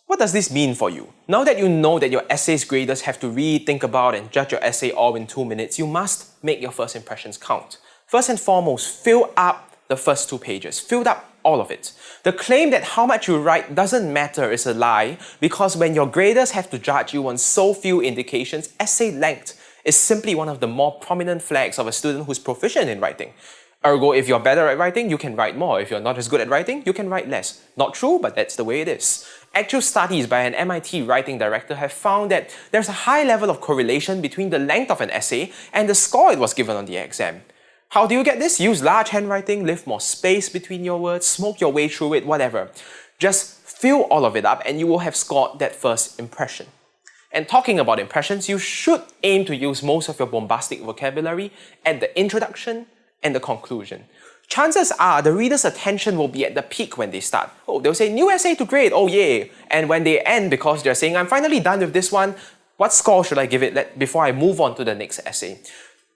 What does this mean for you? Now that you know that your essay's graders have to read, think about, and judge your essay all in 2 minutes, you must make your first impressions count. First and foremost, fill up the first 2 pages. Fill up all of it. The claim that how much you write doesn't matter is a lie, because when your graders have to judge you on so few indications, essay length is simply one of the more prominent flags of a student who's proficient in writing. Ergo, if you're better at writing, you can write more. If you're not as good at writing, you can write less. Not true, but that's the way it is. Actual studies by an MIT writing director have found that there's a high level of correlation between the length of an essay and the score it was given on the exam. How do you get this? Use large handwriting, leave more space between your words, smoke your way through it, whatever. Just fill all of it up and you will have scored that first impression. And talking about impressions, you should aim to use most of your bombastic vocabulary at the introduction and the conclusion. Chances are the reader's attention will be at the peak when they start. Oh, they'll say, new essay to grade, oh yay. And when they end, because they're saying, I'm finally done with this one, what score should I give it before I move on to the next essay?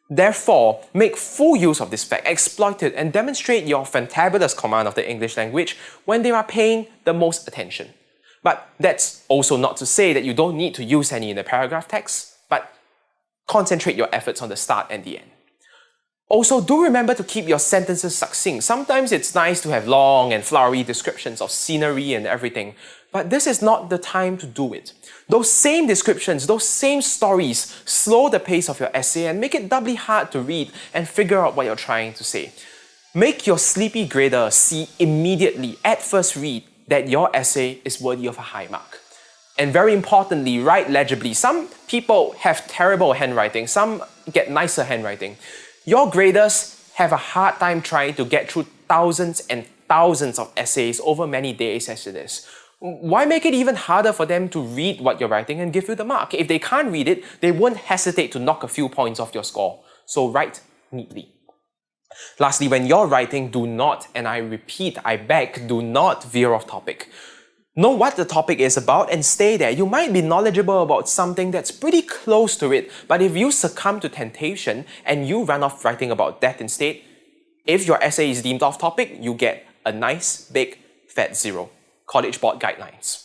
Therefore, make full use of this fact, exploit it, and demonstrate your fantabulous command of the English language when they are paying the most attention. But that's also not to say that you don't need to use any in the paragraph text, but concentrate your efforts on the start and the end. Also, do remember to keep your sentences succinct. Sometimes it's nice to have long and flowery descriptions of scenery and everything, but this is not the time to do it. Those same descriptions, those same stories slow the pace of your essay and make it doubly hard to read and figure out what you're trying to say. Make your sleepy grader see immediately at first read that your essay is worthy of a high mark. And very importantly, write legibly. Some people have terrible handwriting, some get nicer handwriting. Your graders have a hard time trying to get through thousands and thousands of essays over many days as it is. Why make it even harder for them to read what you're writing and give you the mark? If they can't read it, they won't hesitate to knock a few points off your score. So write neatly. Lastly, when you're writing, do not, and I repeat, I beg, do not veer off topic. Know what the topic is about and stay there. You might be knowledgeable about something that's pretty close to it, but if you succumb to temptation and you run off writing about death instead, if your essay is deemed off topic, you get a nice, big, fat 0. College Board Guidelines.